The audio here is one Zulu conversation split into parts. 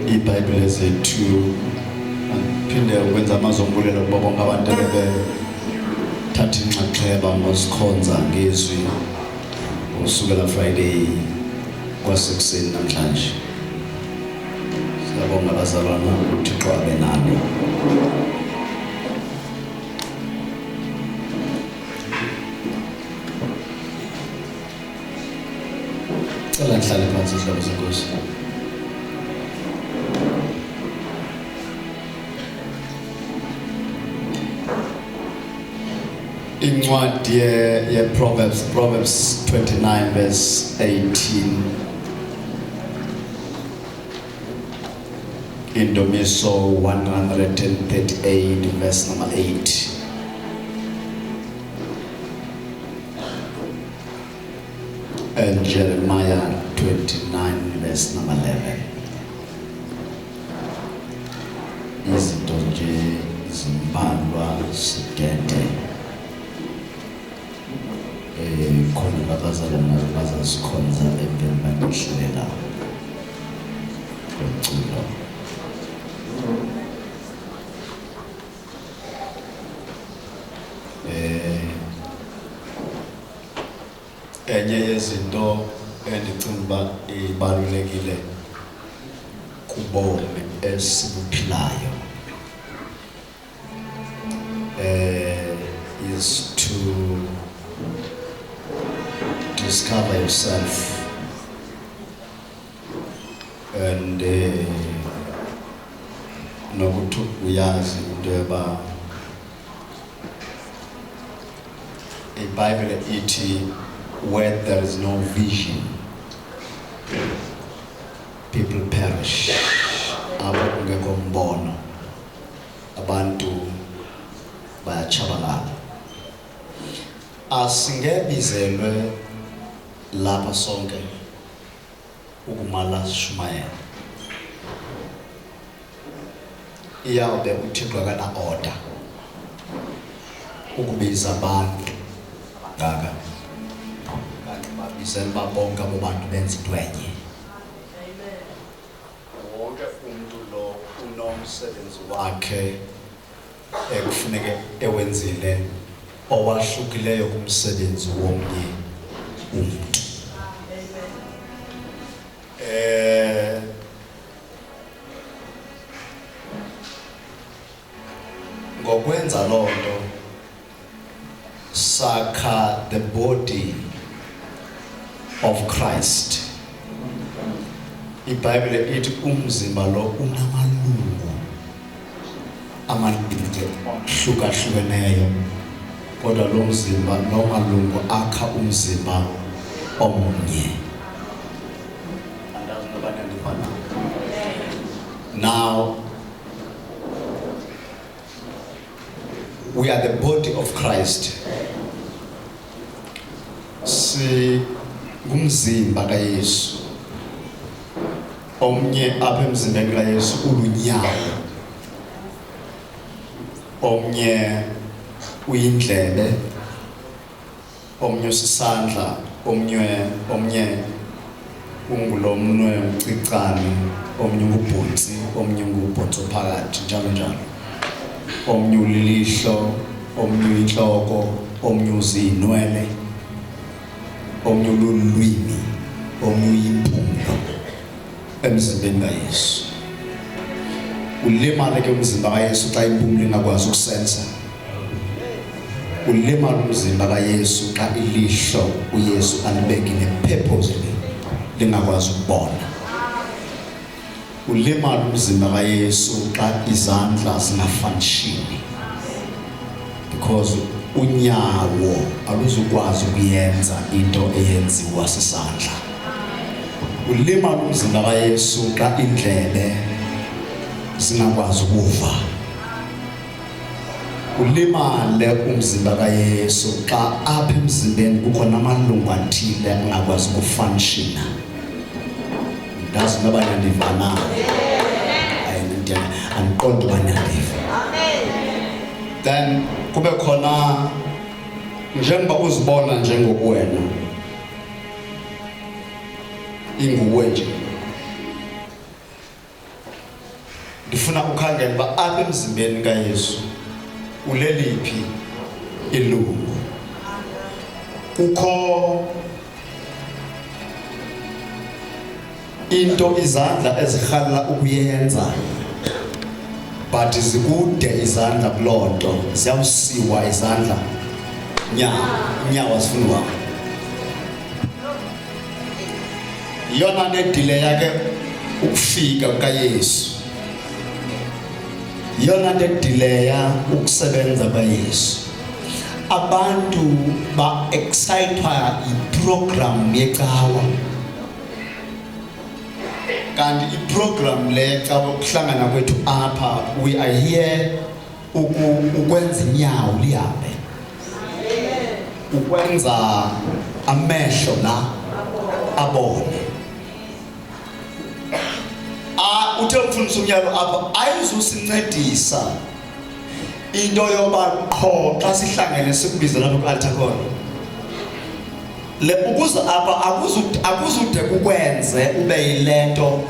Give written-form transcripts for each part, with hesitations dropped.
iBhayibheli zethu phinde ukwenza amazombulelo kubo bonke abantu abebethatha inxaxheba ngosikhonza ngezwi usukela Friday kwasekuseni namhlanje. Siyabonga abazalwana uThixo abe nani. Cela ngihlale phansi sihlalo senkosi. Incwadi ye Proverbs 29 verse 18. Indumiso 138 verse number 8. And Jeremiah 29 verse number 11. Izinto nje zimbalwa sidede. Khona babazalwana bazasikhonza emveni bakehlela umculo. Enye yezinto endicinga ibalulekile kubomi esibuphilayo is to discover yourself and nokuthi uyazi into yoba iBhayibheli ithi where there is no vision people perish. Abo kungekho mbono abantu bayachabalala. Asingebizelwe lapha sonke ukumala sishumayela. Iyawube uThixo kana order ukubiza abantu ngaka kanti babizela babonke abo bantu benza into enye. Amen. Wonke umuntu lo unomsebenzi wakhe ekufuneke ewenzile owahlukileyo kumsebenzi womnye umuntu. Ngokwenza lonto sakha the body of Christ. iBhayibheli ithi umzimba lo unamalungu amaningi hlukahlukeneyo, kodwa lo mzimba lo malungu akha umzimba omunye. Now we are the body of Christ. Si ngumzimba kaYesu. Omnye apha emzimbeni kaYesu ulunyawo. Omnye uyindlebe. Omnye usisandla, omnye ungulomnwe ucicane, omnye ngubhonsi, omnye ngubhonso phakathi, njalo njalo. Omnye ulilihlo, omnye uyinhloko, omnye uzinwele, omnye ululwimi, omnye uyimpumlo emzimbeni kaYesu. Ulimala ke umzimba kaYesu xa impumlo ingakwazi ukusensa. Ulimala umzimba kaYesu xa ilihlo uYesu alibekile purposely lingakwazi ukubona. Ulimala umzimba kaYesu xa izandla zingafunctioni, because unyawo aluzukwazi ukuyenza into eyenziwa sisandla. Ulimala umzimba kaYesu xa indlebe zingakwazi ukuva. Ulimale umzimba kaYesu xa apha emzimbeni kukho namalungu athile angakwazi ukufunctiona. Ndazi noba niyandiva na? Andiqondi uba niyandiva. Then kube khona njengoba uzibona njengokuwena inguwe nje. Ndifuna ukhangele uba apha emzimbeni kaYesu uleliphi ilungu. Kukho into izandla ezirhalela ukuyenza, but zikude izandla kulonto, ziyawusiwa izandla nyawo asifunwa. Yona nedile yake ukufika kaYesu. Yona nedileya ukusebenza kaYesu. Abantu ba excitedwa iprogram yecawa. Kanti iprogram le xa ukuhlangana kwethu apha, we are here ukwenza inyawo lihambe. Ukwenza amehlo la abone. Uthe umfundisi umyalo apha ayizusincedisa into yoba qho xa sihlangene sikubiza lapha ku-altar call. Le ukuze apha akuzude kukwenze ube yilento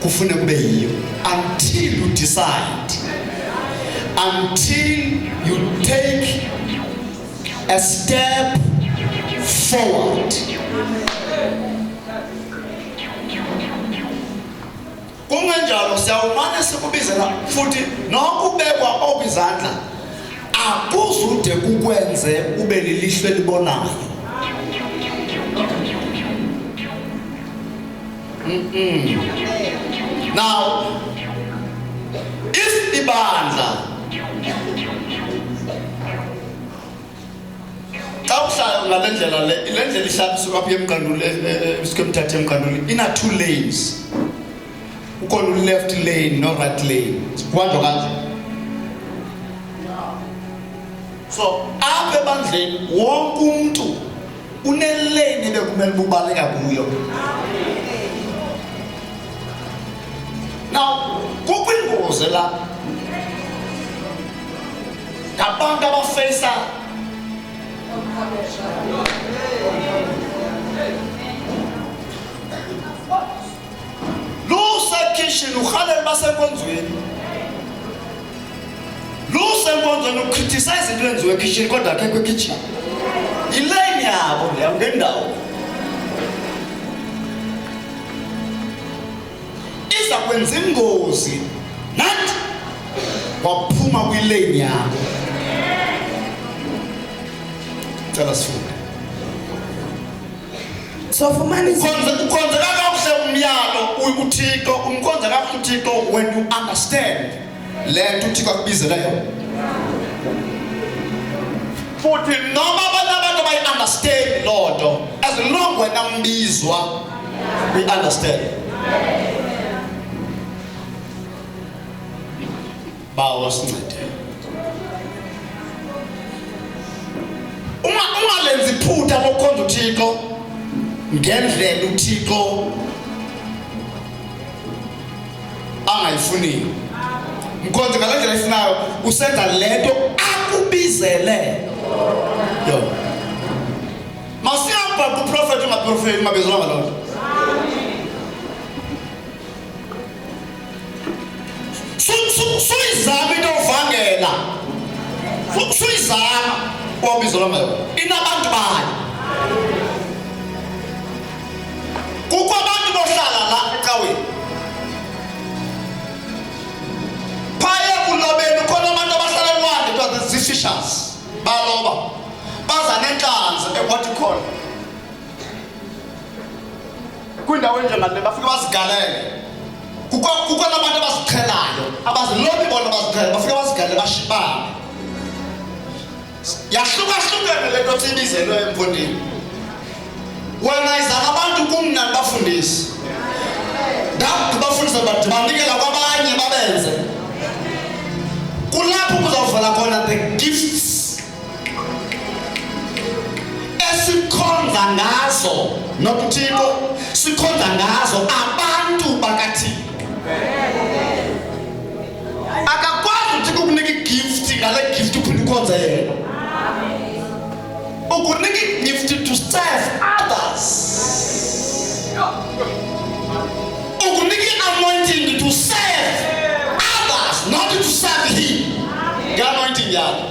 kufune kube yiyo until you decide, until you take a step forward. Kungenjalo siyawumane sikubizela futhi nokubekwa okuzandla akuzude kukwenze ube lilihlo elibonayo. Now if ibandla xa uhlala ngalendlela le ndlela ihlabisuka apha emqanduli esikemthathe emqanduli ina 2 lanes. Ukona left lane no right lane. Kubanjwa kanje. So apha ebandleni wonke umuntu unelane bekumele bubaleka kuyo. Now kukwingozi la ngabantu abafesa kitchen ukhalela basenkonzweni. Lusenkonzweni ukriticize into enziwe kitchen kodwa akekho kitchen. Ilane yabo leyo ngendawo. Iza kwenza ingozi nathi waphuma kwilane yabo. cela sifunde. So fumana Ukhonza kakuhle umyalo uThixo, umkhonza kakuhle uThixo when you understand le nto uThixo akubizela yona. Futhi noma abantu bayi-understand loo nto, as long wena mbizwa we understand. Bawo sincede. Ungalenzi iphutha lokukhonza uThixo ngendlela uThixo angayifuni. Mkhonza ngale ndlela ifunayo, usenza lento akubizele yona. Masiyamba kuprofeti maprofeti mabizela ngalona. Suyizama into ovangela. Suyizama wabizela ngalo. Inabantu bayo. Kukho abantu bohlala la ecaweni. Phaya kulobeni khona abantu abahlala eNwande because the fishers baloba. Baza nenhlanzi what you call. Kwindawo njengale bafika basigalele. Kukho nabantu abasiqhelayo, abazilobi bona baziqhela, bafika basigale bashibane. Yahlukahlukene le nto sibizelwe emfundini. Wena izana abantu kumnandi bafundisi. Bafundisa abantu banikela kwabanye babenze. Kulapho kuzawuvela khona the gifts esikhonza ngazo nokuthixo sikhonza ngazo abantu bakathixo. Akakwazi uThixo ukunika igift ngale gift uphinde ukhonze yena. Ukunika igift to serve others. Ukunika anointing to serve others, not to serve him. The anointing yakho.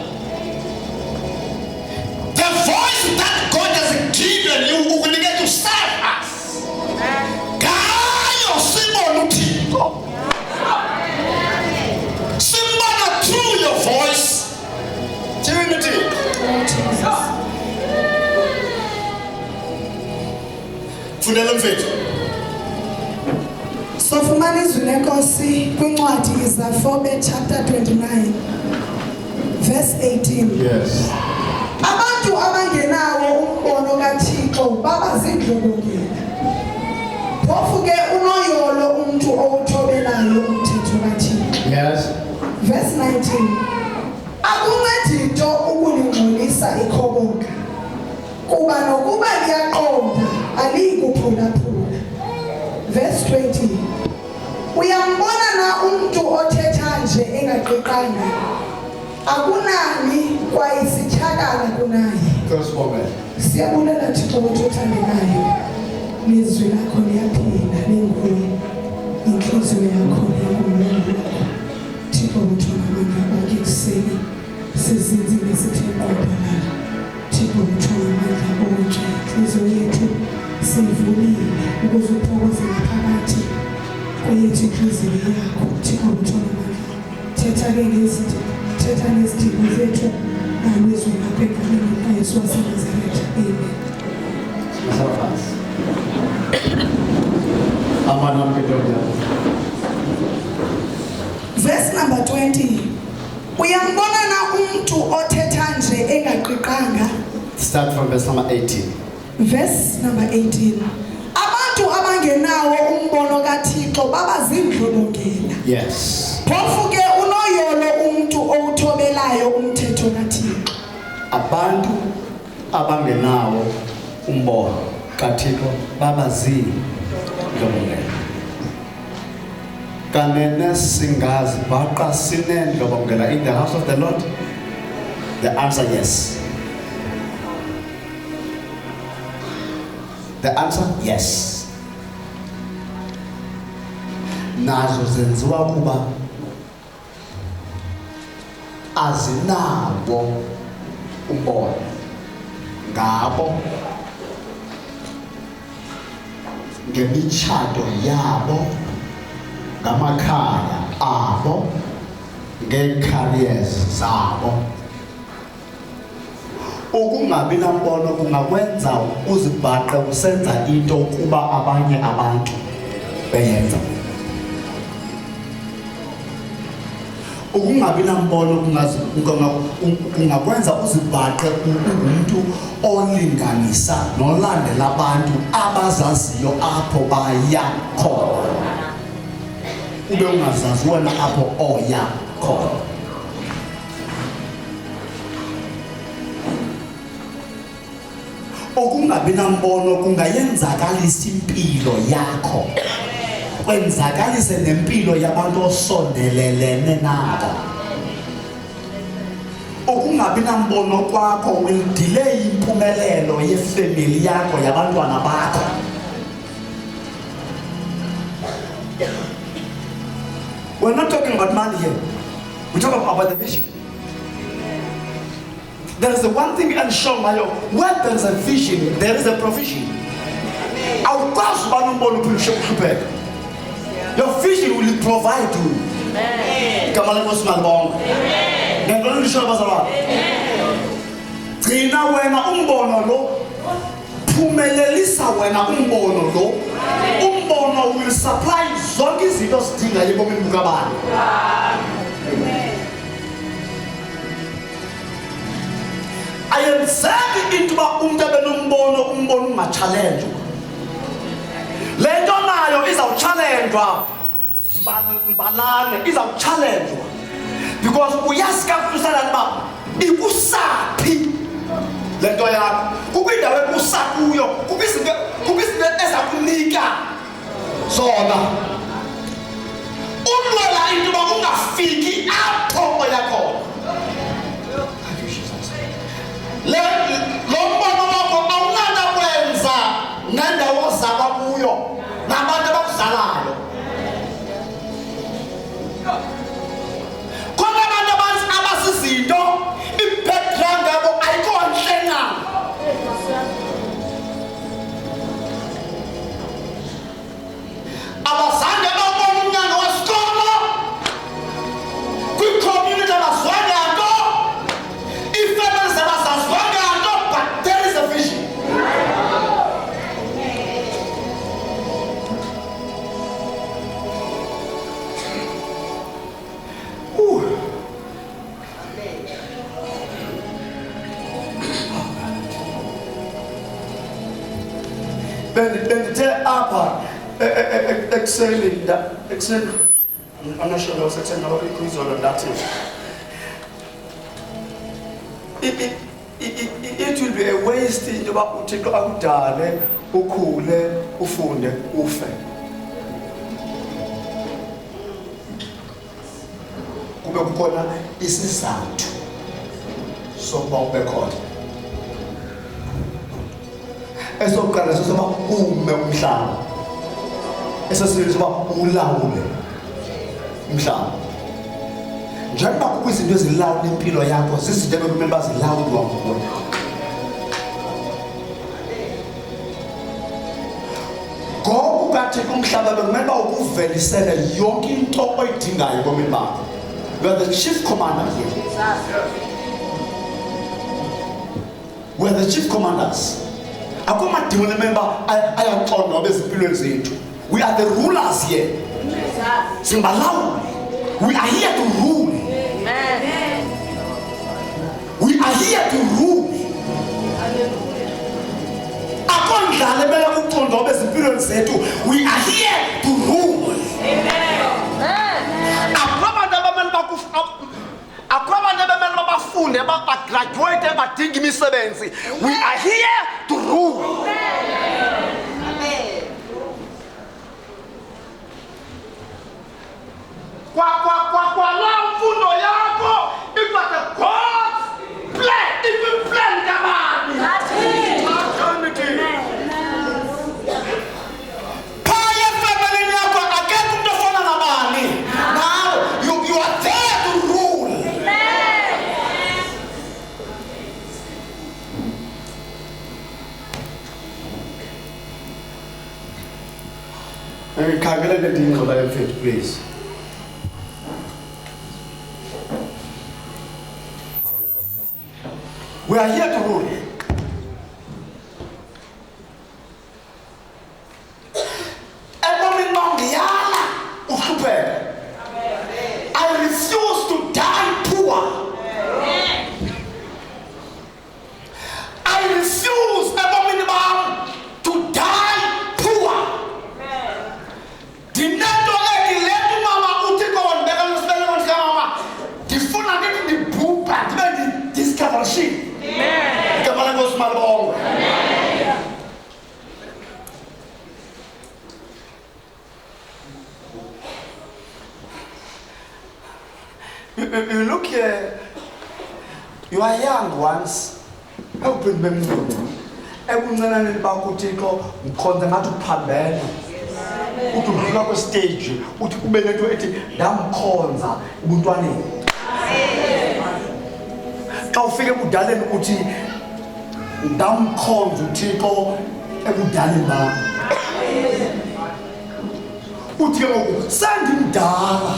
The voice that God has given you ukunika to serve us. Gayo sibona uThixo. Somebody through your voice. Trinity. Fundela mfethu. So fumana izwi lenkosi kwincwadi iZafobe chapter 29 verse 18. Yes. Abantu abangenawo umbono kaThixo baba zindlobongela. Phofu ke unoyolo umuntu owuthobelayo umthetho kaThixo. Yes. Verse 19. Akuncedi into ukulingcolisa ikhoboka. Kuba nokuba liyaqonda alikuphulaphula. Verse 20. Uyambona na umuntu othetha nje engaqiqanga. Akunani kwayisitshakala kunaye. Siyabulela Thixo ukuthi uthandekayo. Nezwi lakho liyaphila lenguwe. Inhliziyo yakho iyangumlando. Thixo uthona amandla akho ekuseni. Sizinzile sithemba ubhalala. Thixo uthona amandla onke. Inhliziyo yethu sivulile ukuze uphokoze phakathi kwethu inhliziyo yakho. Thixo uthona amandla. Thetha-ke ngezinto. Thetha nezidingo zethu nangezwi lakho egameni likaYesu waseNazaretha. Amen. Verse number 20. Uyambona na umuntu othetha nje engaqiqanga. Start from verse number 18. Verse number 18. Abantu abangenawo umbono kaThixo baba zindlobongela. Yes. Phofu ke unoyolo umuntu owuthobelayo umthetho kaThixo. Abantu abangenawo umbono kaThixo baba zindlobongela. Kanene singazi baqa sinendlobongela in the house of the Lord? The answer yes. The answer yes. Nazo zenziwa kuba azinawo umbono ngabo ngemitshato yabo, ngamakhaya abo, ngecareers zabo. Ukungabi nambono kungakwenza uzibhaqe usenza into kuba abanye abantu beyenza. Ukungabi nambono kungakwenza uzibhaqe umuntu olinganisa nolandela abantu abazaziyo apho baya khona. Ube ungazazi wena apho oya khona. Ukungabi nambono kungayenzakalisa impilo yakho. Kwenzakalise nempilo yabantu osondelelene nabo. Ukungabi nambono kwakho will delay impumelelo yefamily yakho yabantwana bakho. We're not talking about money here. We're talking about the vision. There is the one thing and show my when there is a vision, there is a provision. Our class your vision will provide you. Come on, let's go. Trina wena umbono lo, phumelelisa wena umbono lo. Umbono will supply zonke izinto zidinga ebomini bukabani. I am saying into my umbono unga-challenge. Le nto nayo izawuchallenjwa mbalane izawuchallenjwa because uyazi kakhulu uba ikusaphi le nto yakho kukwindawo ekusakuyo kukho izinto ezakunika zona ulwela into uba ungafiki apho oyakhona. Lo mbono wakho awunanto kwenza nendawo zabakuyo nabantu abakuzalayo. Khona abantu abasizinto i-background yabo ayikho nhle na. Abazange babona umnyaka wesikolo kwi-community abazwanga nto i-families abazazwanga nto, but there is a vision. Bendithe apha ekuseni I'm not sure was ekuseni or ikwizolo ndathi it will be a waste into yoba uThixo akudale ukhule ufunde ufe. Kube kukhona isizathu sokuba ube khona. Esokuqala sokuba ume umhlaba. Esesibili sokuba ulawule umhlaba. Njengoba kukho izinto ezilawula impilo yakho zizinto ebekumele bazilawulwa nguwe. Ngoku kaThixo umhlaba bekumele uba ukuvelisele yonke into oyidingayo ebomini bakho. You are the chief commander here. We are the chief commanders. Akumadimoni member ayaxonda bezimpilweni zethu. We are the rulers here. Simbalawuli. We are here to rule. We are here to rule. Akondlale bela kuxonda bezimpilweni zethu. We are here to rule. We are here to rule. Kwa la mfundo yako ipate God's plan. If you plan jamani. Paya family yako aketu mtofona na bani. Now you are there to rule. Khangela le dingo la mfethu please. We are here to rule. look here. You are young once. Open them. Ekuncenaneni bakho uThixo mkhonza ngathi uphambene. Uthi udlula kwe stage uthi kube lento ethi ndamkhonza ubuntwaneni. Xa ufike ebudaleni uthi ndamkhonza uThixo ebudaleni bami. Uthi ke ngoku sendimdala.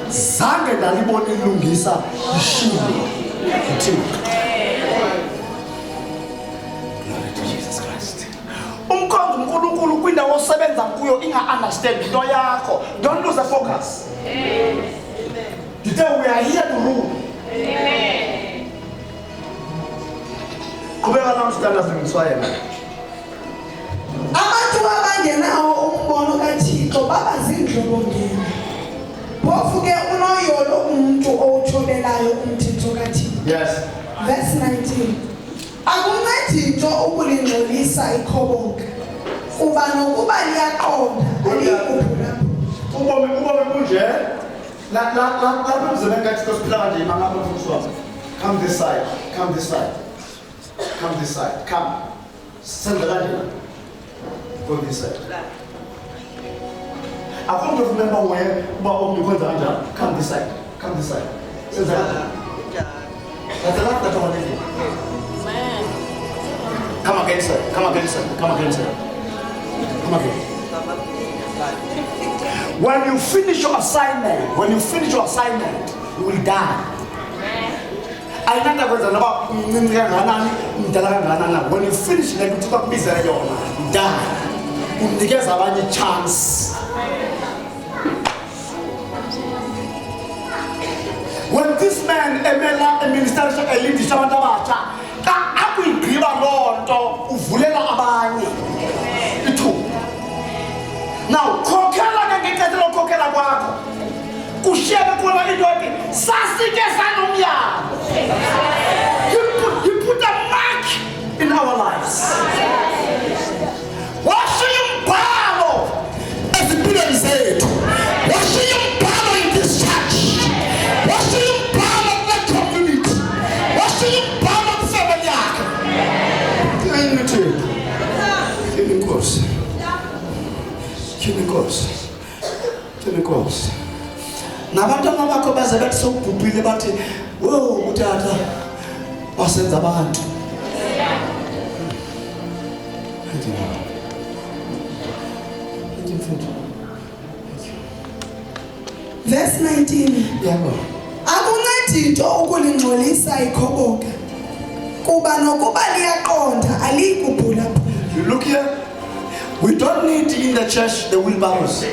Zange ndalibona ilungisa ishilo uThixo. Umkhonza uNkulunkulu kwindawo osebenza kuyo inga-understand into yakho. Don't lose the focus. Today we are here to rule. Qhubeka namhlanje singiswayela. Abantu abangenawo umbono kaThixo baba zindlobongela. Phofu ke unoyolo umuntu owutholelayo umthetho kaThixo. Yes. Verse 19. Akuncedi into ukulingcolisa ikhoboka. Kuba nokuba liyaqonda alikuphula. Ubomi bunje. La emzimeni kaThixo siphila nje mangapha mfuthu wami. Come this side. Come this side. Come this side. Come. Senza kanjena. Go this side. I want to remember where Bob you went under. Come this side. Come this side. Senza kanjena. That's the last that I want to do. Come again, sir. Come again, sir. Come again, sir. Come again. When you finish your assignment, you will die. I know that was about when you finish, you die. You get a chance. When this man, a minister, a lady, now, kokela ngeketelo kokela kwakho. Kushiyeke kuba into ethi sasike sanomyalo. You put a mark in our lives. Washiye umbhalo ezimpilweni zethu. Washiye umbhalo in this church. Washiye umbhalo kule community. Washiye umbhalo kufamily yakhe. Inkosi. Chemicals. Nabantwana bakho baze bathi sokubhubhile bathi wo utata wasenza abantu. Verse 19. Yebo. Akuncedi into ukulingcolisa ikhoboka. Kuba nokuba liyaqonda alikubhula. You look here. We don't need in the church the wheelbarrows.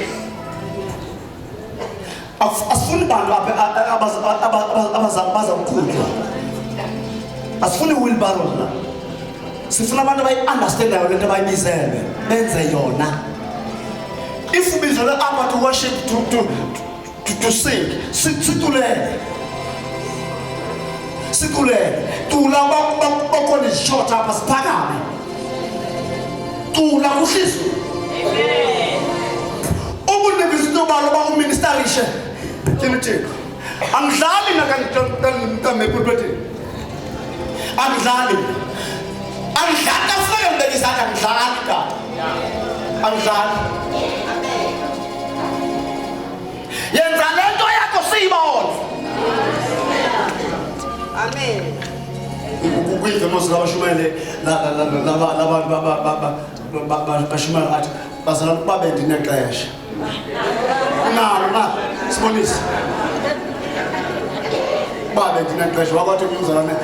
Asifuni bantu abaza ukukhutshwa. Asifuni wheelbarrows la. Sifuna abantu abayi-understandayo lento abayibizelwe benze yona. If ubizelwe apha to worship, to sing, situlele. Tula bakhona izishort apha siphakame. Tula kuhliso. Amen. Ubunebizito balo ba uministerishe. Kimthiko. Angidlali nakantambe pulpiti. Angidlali. Angidlali afike mbekisana angidlali ka. Angidlali. Yenza lento yakho siyibona. Amen. Ukuyidla mos labashumele bashumela athi bazala babe ndinexesha. Na sibonise. Babe ndinexesha wakwathi umzalwane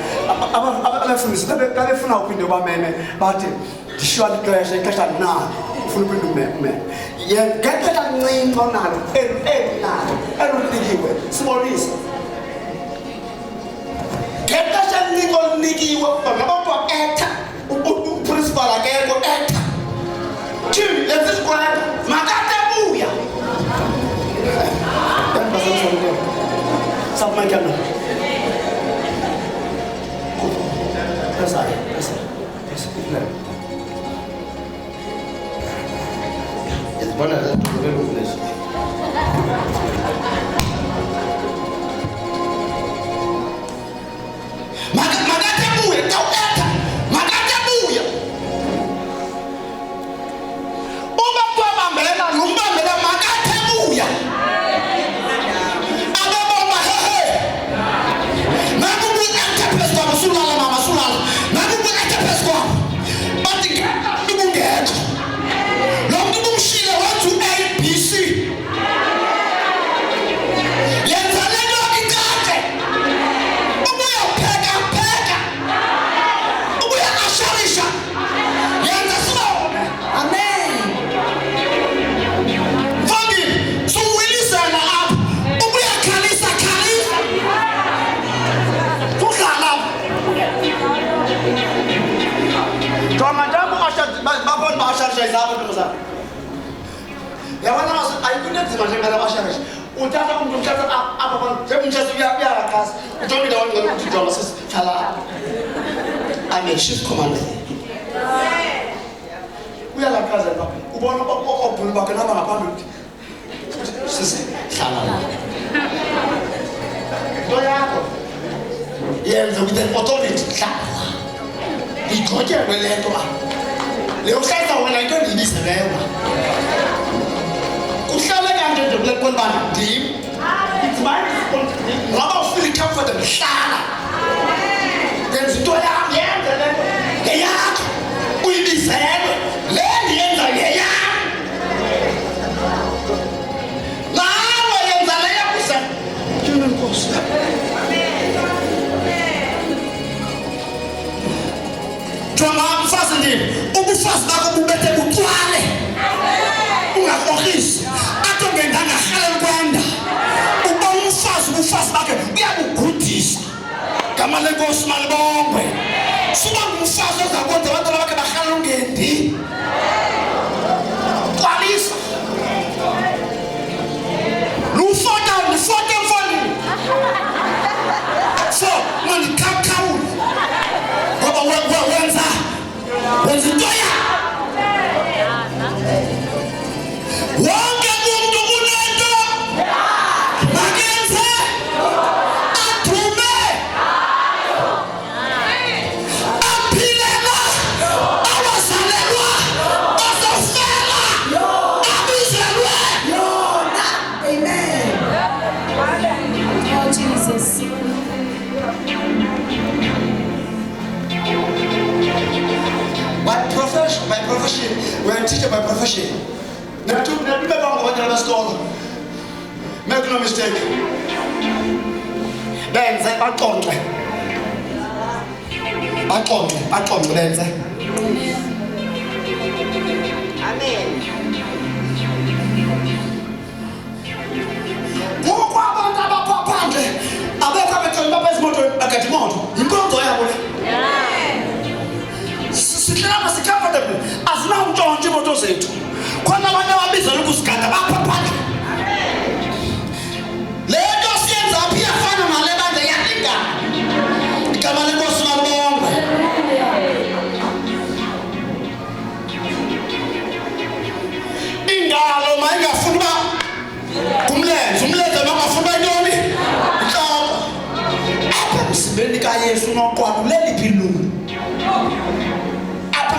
abafundisi babefuna uphinde bameme bathi ndishiywa ixesha nalo ufuna uphinde umeme. Ngexesha ncinci onalo nalo elunikiwe sibonise. Ngexesha ncinci olunikiwe ngabantu etha uprincipal akekho etha. Jimmy, let's just go ahead. Makatebuya. Stop my camera. That's all. It's one of the Jonga jamu bapon basharisha izabo ntomazana. Yabona ayikunenzima njengala basharisha. Uthatha umuntu uthatha apha phan njemtshesi uyaqhasa. Ujonge ndawo ngalo ukuthi jonga sisithala. I'm chief commander. Uyalaqhaza lapha. Ubona obhulu bakhe naba ngaphambili. Sisi hlala la. Into yakho yenza with an authority hlala. Igqotyelwe le nto leyo hlala wena into endiyibise leyo kuhlale kanje nje kule kolibani ndim it's my responsibility ngoba ufeel comfortable hlala yenza into yam yenza le nto ngeyakho uyibizelwe le ndiyenza ngeyam nawe yenza le yakusa Nkosi Jonga mfazi ndini ubufazi bakho bubethe bucwale ungakrokisi athi ngendanga rhalela kwenda uba ubufazi bakhe uyabugudisa gama lenkosi malibongwe suba ngumfazi ozakwenza abantwana bakhe barhalela ungendi gcwalisa lufota emfonini so mandikhakhawula ngoba wenza into ya wonke umuntu kunento makenze athume aphilela awazalelwa azofela abizelwe yona amen oh Jesus by profession, we're a teacher by profession. Make no mistake. Then say, then say. Amen. Sihlala sikhamfadable asinawuntshontsha imoto zethu khona abantu ababizela ukusigada baphaphandle le nto siyenza apha iyafana nale bandla yalingana igama lenkosi malibongwe ingalo mayingafuni uba umlenze makafuni uba intoni intloko apha emzimbeni kayesu unoqwalulela iphilulu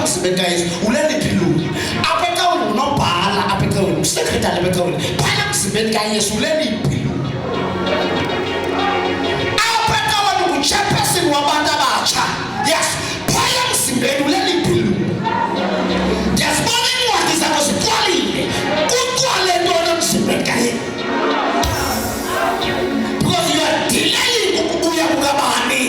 Sibekayiso uleliphi lu apha ekhawini unobhala apha ekhawini usekretari apha ekhawini phaya emzimbeni kayesu uleliphi lu apha ekhawini nguchairperson wabantu abatsha yes phaya emzimbeni uleliphi lu ndiyazibona iincwadi zakho ziqwalile kuqwale ntoni emzimbeni kayesu because you are delaying ukubuya kukabani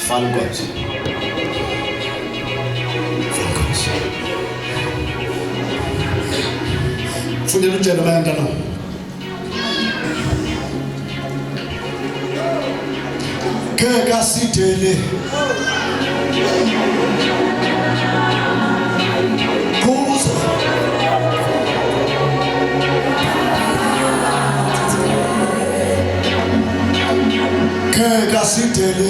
Thank God. Fundela uJeremiah mntana. Ke kasidele. Kuza. Ke kasidele.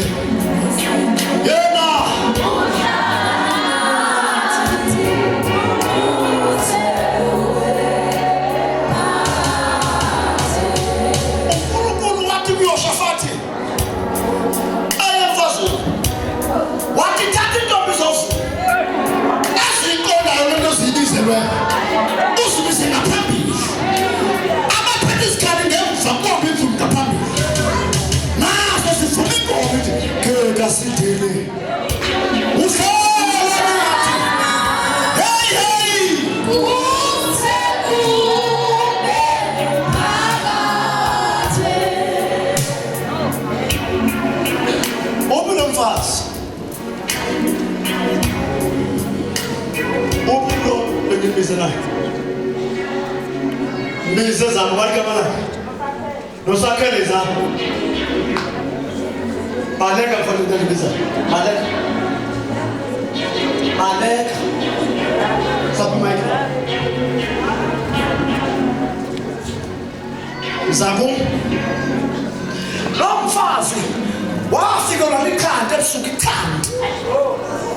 Maleka mfana ngibiza. Maleka. Sabi Mike. Zabu. Lo mfazi wafika nalikhanda ebusuku ikhanda.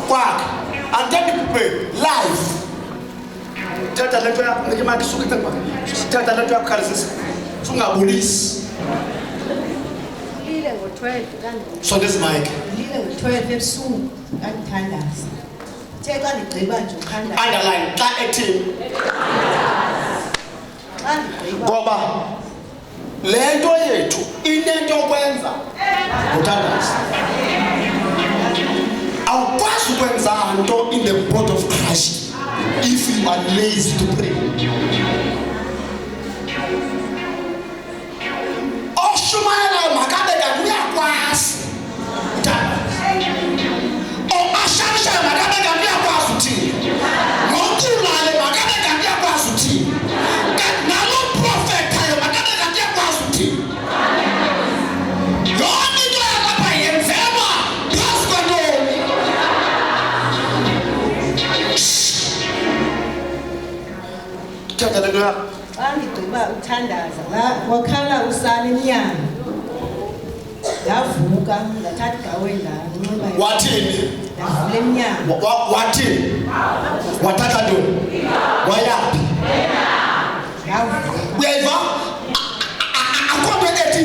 Kwakhe anteni kupe live. Tata letho ya ngeke manje suku ikhanda. Tata letho ya kukhalisa. Sungabulisi. Lile ngo-12 kanti. So this Mike. Lile ngo-12 ebusuku ngithandaza. Theka ndigqiba nje ukhandaza. Underline xa ethi Xa ndigqiba. ngoba lento yethu inento okwenza uthandaza. Awukwazi ukwenza into in the body of Christ if you are lazy to pray. Oshumayela makabe kanti uyakwazi uthandaza. Ashayisha makabe kanti uyakwazi uthini. Ngokulale makabe kanti uyakwazi uthini. Nalo prophet ayo makabe kanti uyakwazi uthini. Yonke into yalapha yenzema phezu kwantoni. Thetha lento yakho. Xa ndigqiba ukuthandaza wakhala usana emnyango. Ndavuka ndathatha igaweni ndanxiba. Wathini? Ndavula emnyango. Wathini? Wathatha ntoni? Wayaphi? Ndavuka. Uyayiva? Akho nto ethi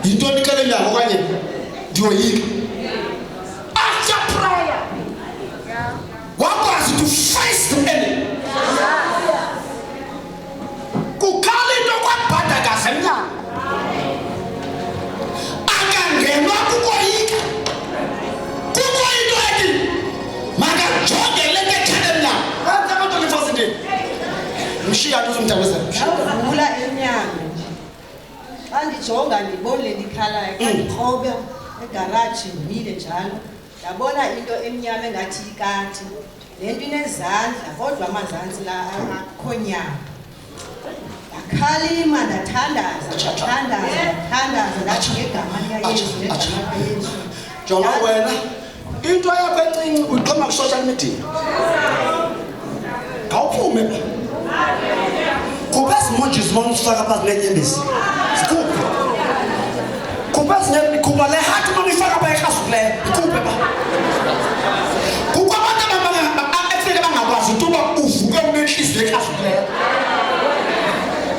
yintoni kale nyango okanye ndiyoyika. After prayer wakwazi to face the enemy. Kukhala into kwabhadakaza emnyango. Akangenwa kukoyika. Kukho into ethi makajonge le nto ethele emnyango. Wenza loo nto nifasitini. Mshiya nto uzumthabisa. Ndavula emnyango. Xa ndijonga ndibone le ndikhalayo xa ndikrobe egaraji ndimile njalo. Ndabona into emnyama engathi ikati. Le nto inezandla kodwa amazantsi la akho nyama. Ndakhalima ndathandaza ndathi ngegama likaYesu ngegama likaYesu. Jonga wena into yakho encinci uyixhoma ku-social media. Ngawuphume ba. Kuba simonje simona usifaka phansi nenyembezi. Sikhuphe. Kuba le heart uma uyifaka pha ekhasukileyo. Ikhuphe ba. Kukho abantu abafike bangakwazi ukuthi uba uvuke unenhliziyo ekhasukileyo.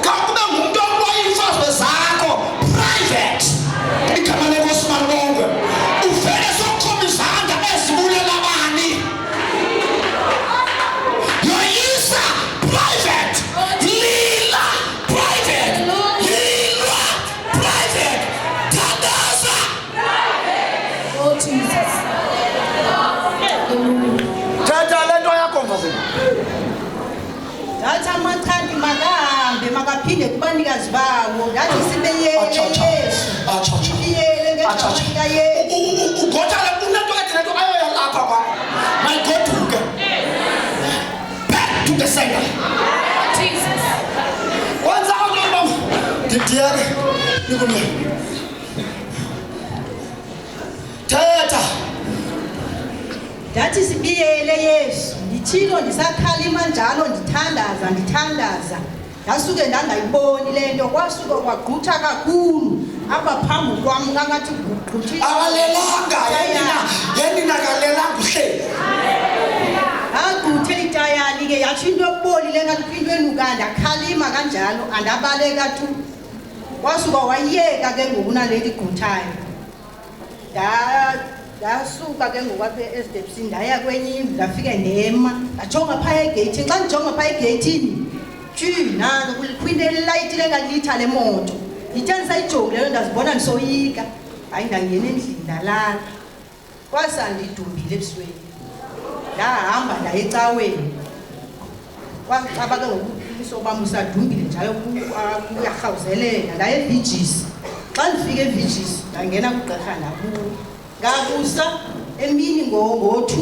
Kawube ngumuntu okwayimfazwe zakho private. Igama lenkosi malonke. Uvele sokuchoma izandla ezibulela abani. Yoyisa private. Lila private. Lila private. Thandaza. Oh Jesus. Thetha lento yakho mfazini. Ndathi amathandi makahambe makaphinde kubanikazi bawo. Ndathi sibeyele Yesu. Sibeyele ngegama likaYesu. Ugotshale unento ethi lento ayoyalapha kwa. Mayigoduke. Back to the center. Jesus. Wenza into mama. Ndidiyeke. Nikumele. Thetha. Ndathi sibiyele Yesu. Ndithilo ndisakhalima njalo ndithandaza. Ndasuke ndangayiboni le nto kwasuka kwagqutha kakhulu. Apha phambi kwam ngathi kugquthile. Akalelanga yena akalelanga uhleli. Agquthe itayani ke yathi into ebolile ngathi into enuka ndakhalima kanjalo andabaleka tu. Kwasuka wayeka ke ngoku naleli gquthayo. Ndasuka ke ngoku apha estepsini ndaya kwenye indlu ndafike ndema ndajonga phaya egeyithini. Xa ndijonga phaya egeyithini nalo kwinto elayitile ngalitha le moto. Ndithe ndisayijongile ndazibona ndisoyika. Hayi ndangena endlini ndalala. Kwasa ndidumbile ebusweni. Ndahamba ndaya ecaweni. Kwacaba ke ngoku ubuso bam usadumbile njalo kuyarhawuzelela. Ndaya eVGC. Xa ndifike eVGC ndangena kugqirha ndabuya. Ngabusa emini ngo-2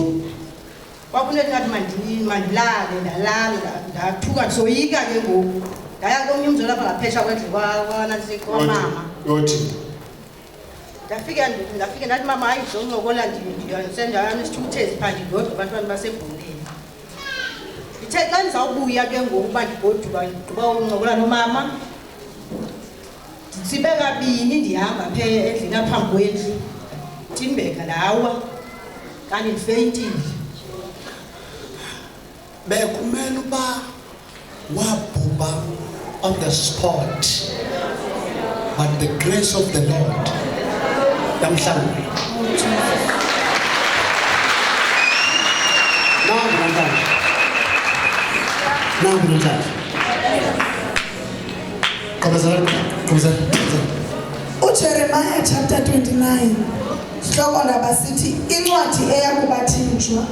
kwafuneka ngathi mandilale ndalala ndathuka ndisoyika ke ngoku. Ndaya komnye umzi lapha ngaphesha kwendlu kwamama. Yothi. ndafike ndathi mama hayi ndizoncokola ndisendaweni isithukuthezi phaa ndidodwa abantwana basebholeni. Ndithe xa ndizawubuya ke ngoku uba ndigoduka ndigqiba uncokola nomama nditsibe kabini ndihamba apha endlini aphambi kwendlu Timbeka lawa kanti ndifeyintile. Bekumele uba wabhubha on the spot, but the grace of the Lord yamhlangula. Namhlanje uJeremiah chapter 29 sihloko ndaba sithi incwadi eyakubathinjwa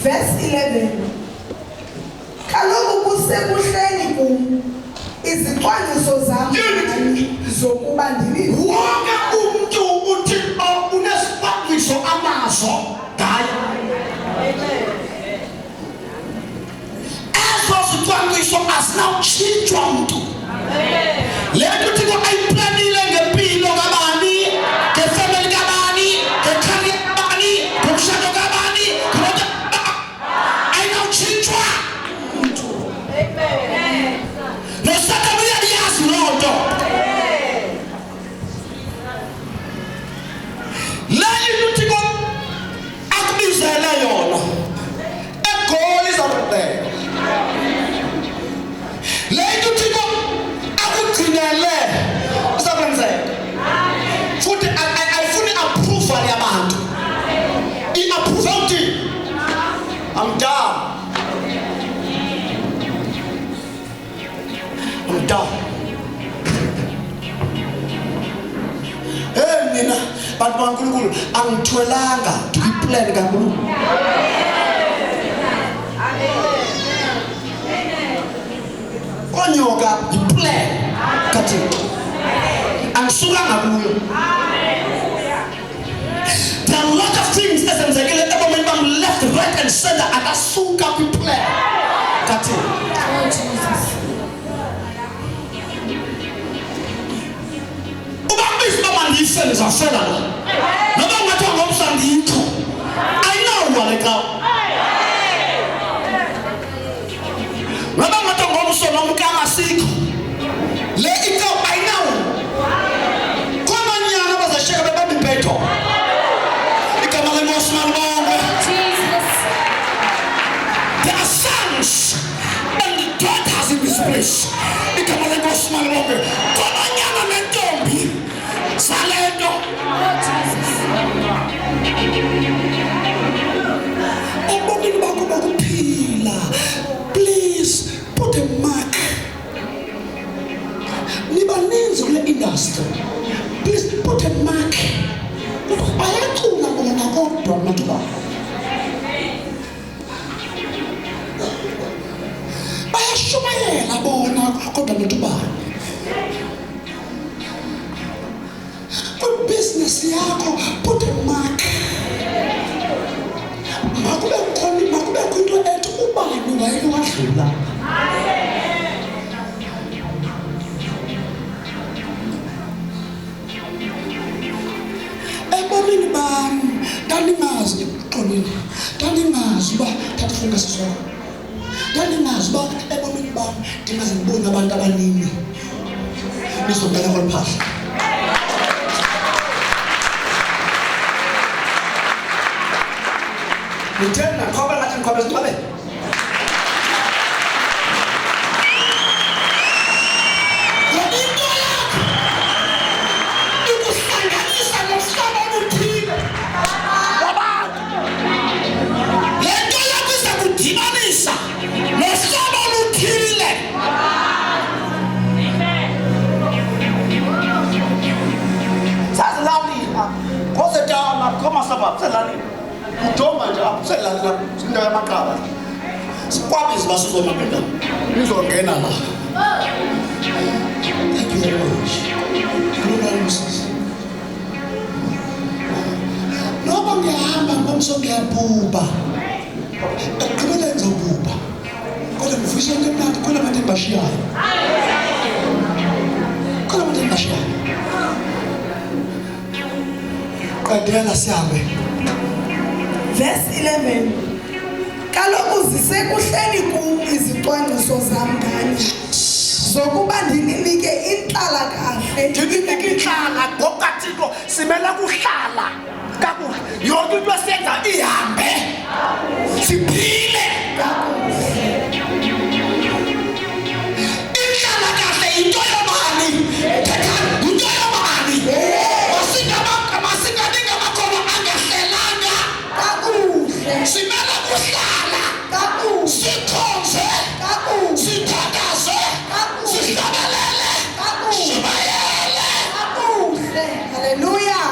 verse 11. Kaloku kusekuhleni kum izicwangciso zam zokuba ndini wonke umuntu uThixo unesicwangciso anazo ngaye. Ezo zicwangciso azinawutshintshwa mntu. Le nto uThixo ayiplanile ngempilo kabani, ngefemeli kabani, ngekhariya kabani, ngomshado kabani, ayinawutshintshwa mntu. Nosathane uyayazi loo nto. Le into uThixo akubizele yona eGoli izawubheka. Le into uThixo akugcinele usakwenzeka. Futhi ayifuni approval yabantu. I-approve uthi I'm done. Mina bantu baNkulunkulu angithwelanga ndikuyiplan kaNkulunkulu. Konyoka yiplan kaThixo. Angisukanga kuyo. There are a lot of things ezenzekile ebomini bam left, right and center akasuka kwiplan kaThixo. Listen, as I said, no matter what I'm saying, I know what I got. No matter what I'm saying, I'm going to see. Let it go, I know. Come on, you know, as I shake up the better. You come on, the most man. Jesus. There are sons and the daughters in this place. You come on, the most man. Come on, you know, and don't be. Salendo. Please put a mark. Nibaninzi kule industry. Please put a mark. Bayacula bona kodwa mntuba. Bayashumayela bona kodwa mntuba. Business yakho put a mark. Makube kwinto ethi ubani wayeke wadlula. Ebomini bami ndandingazi xolweni, ndandingazi uba thathifunga sisona, ndandingazi uba ebomini bami ndingaze ndibone abantu abanini nizongena kwaliphahla. Nitena khoba ngathi ngikhobe isixabe. Yinto yakho ikuhlanganisa nomhlaba othile. Wabantu. Le nto yakho izakudibanisa nomhlaba othile. Sazi lawulina. Kose down koma saba selani. Udoma nje aphuselana la indawo yamaqaba. Sikwabizi basuzoma phela. Izongena la. Thank you very much. Noma ngihamba ngomso ngiyabhuba. Ekugqibeleni ngizobhuba. Kodwa ngifisa into emnandi khona abantu ebashiyayo. Khona abantu ebashiyayo. Qedela sihambe. Verse 11. Kaloku zisekuhleni kum izicwangciso zam ngani zokuba ndininike inhlalakahle. Ndinike inhlala ngoba Thixo simele kuhlala kakuhle. Yonke into esenza ihambe. Siphile kakuhle. Inhlalakahle into yomali. Into yomali. Masinganika amakhono angahlelanga kakuhle. Simele kuhlala kakuhle. Sikhonze kakuhle. Sithakaze kakuhle. Sihlabelele kakuhle. Sibayele Kakuhle. Hallelujah.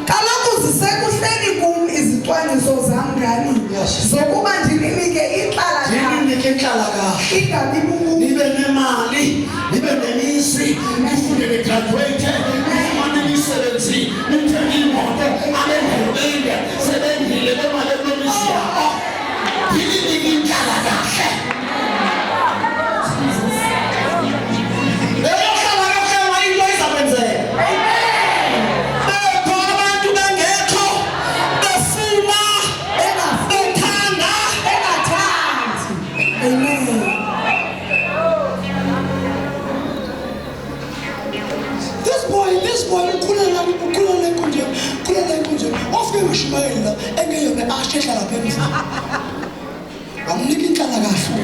Kaloku zisekuhleni kum izicwangciso zam ngani zokuba ndininike inhlalakahle ingabi bububi. Nibe nemali, nibe nemisi, nifunde nigraduate, nifumane imisebenzi, nithenge imoto, abendele, sebendile bemali enomisi yabo. Ndinike inhlalakahle. Leyo nhlalakahle into izakwenzeka. Bekho abantu bengekho, befuna, bethanda, Engathandi. Amen. This boy ukhulela kunje ofike ngishumayela engeyona ashe hlala phezulu amnika inhlalakahle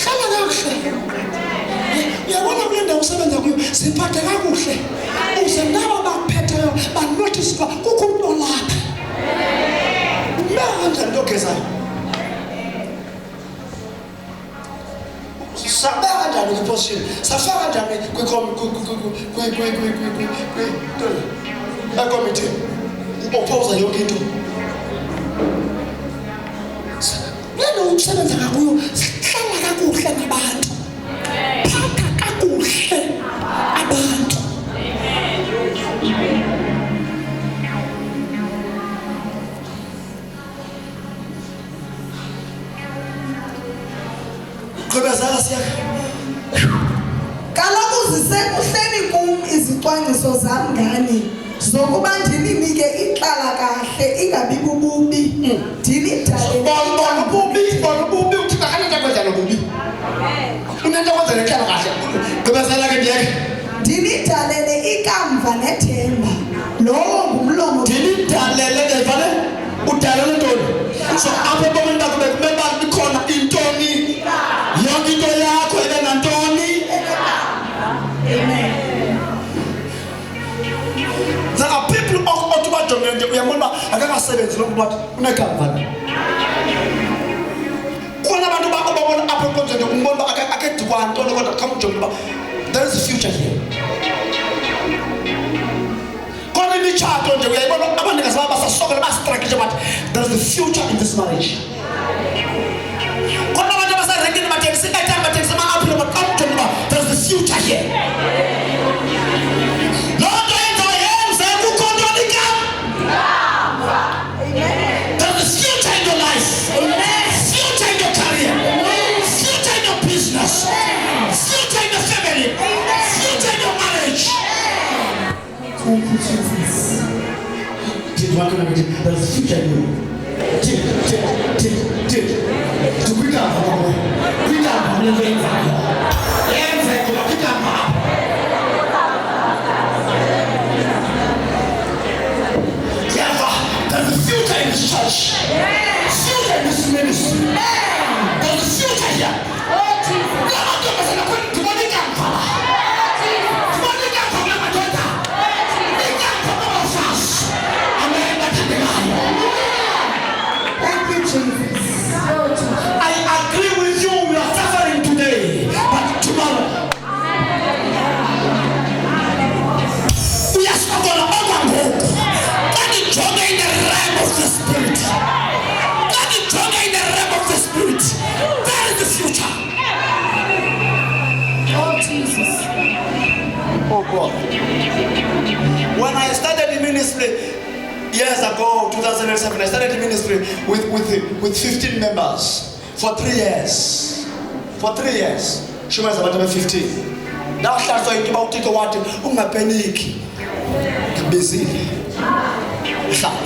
hlala kakuhle uyabona kule ndawo usebenza kuyo siphathe kakuhle uze nabo bakuphetheyo banotice uba kukho umuntu olapha kanjani ntogezayo sabeka kanjani kwiposition safaka kanjani kwikomiti ophosa yonke into lento usebenza ngakuyo hlala kakuhle nabantu phatha kakuhle abantu Kaloku zisekuhleni kum izicwangciso zam ngani zokuba ndininike inhlalakahle ingabi bububi. Ndinidalele Bubi uthina kanento kwenza nobubi. Unento kwenza nenhlalakahle. Gqibezela ke ndiyeke. ndinidalele ikamva nethemba. Lowo ngumlomo. Ndinidalele evale udalele ntoni? So apho ebomini bakho bekumele ikhona intoni? Yonke into yakho ibe nantoni? Amen. There are people othi bajongene uyabona akakasebenzi lokuba unekamva. Khona abantu babona apho konzeni umbona akedikwana into kodwa khamjonga there is a future here. Khona imitshato nje uyayibona abanikazi basasokola bastruggle but there is a future in this marriage. Khona abantu basarenkini bathengisa airtime bathengisa ama-apple bakamjonga there is the future here. There's a future in your life. Future in your career. Future in your business. Future in your family. Future in your marriage. Thank you, Jesus. There's a future in you. To pick up. There's a future in this church. Future in this ministry. There's a future here. Thank you, Jesus. I agree with you. We are suffering today, but tomorrow we are not going to overlook. That is journey in the realm of the spirit. That is journey in the realm of the spirit. That is the future. ago, 2007, I started the ministry with 15 members for 3 years. For 3 years. Shumaza abantu 15. Nahlazwa into bawuthixo wathi ungapaniki. Ngibizile. Hlala.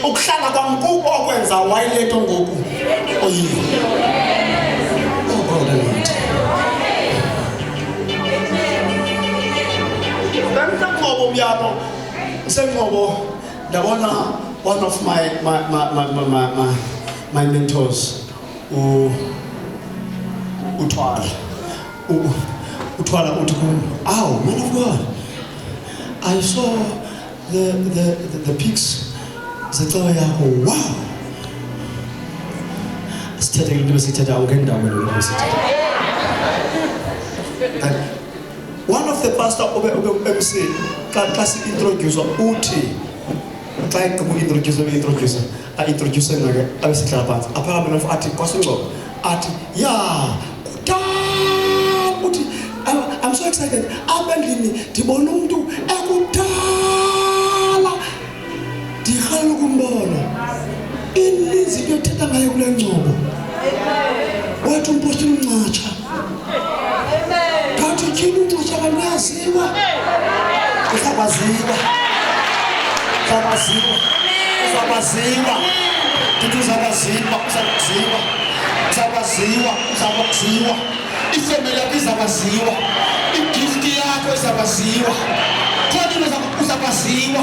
Ukuhlala kwami kuko okwenza wayiletho ngoku. Oyiyo. Oh God, Ngobo myabo sengobo ndabona one of my mentors uthwala uthi kum, "Aw, man of God, I saw the pics zecawa yakho. Wow, sithethe into besithetha awukendawo lo sithetha." One of the pastor MC xa si-introduce uthi xa introduce introduce ngake abesihlala phansi aphakame nofu athi kwaSingcobo athi kudala uthi I'm so excited abendlini ndibona umuntu ekudala ndirhalela ukumbona ininzi into yothetha ngayo kule ngcobo wathi umpostile uNcatsha kathi tyhini uNcatsha kanaziwa uzakwaziwa ifemeli yakho izakwaziwa, igift yakho izakwaziwa, kodwa uzakwaziwa,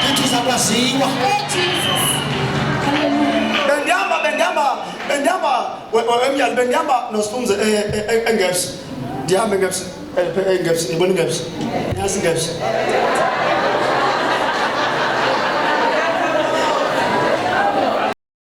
ndithi uzakwaziwa. Bendihamba noSifundze eNgebs. Ndihamba eNgebs, yibona iNgebs. Nasi iNgebs.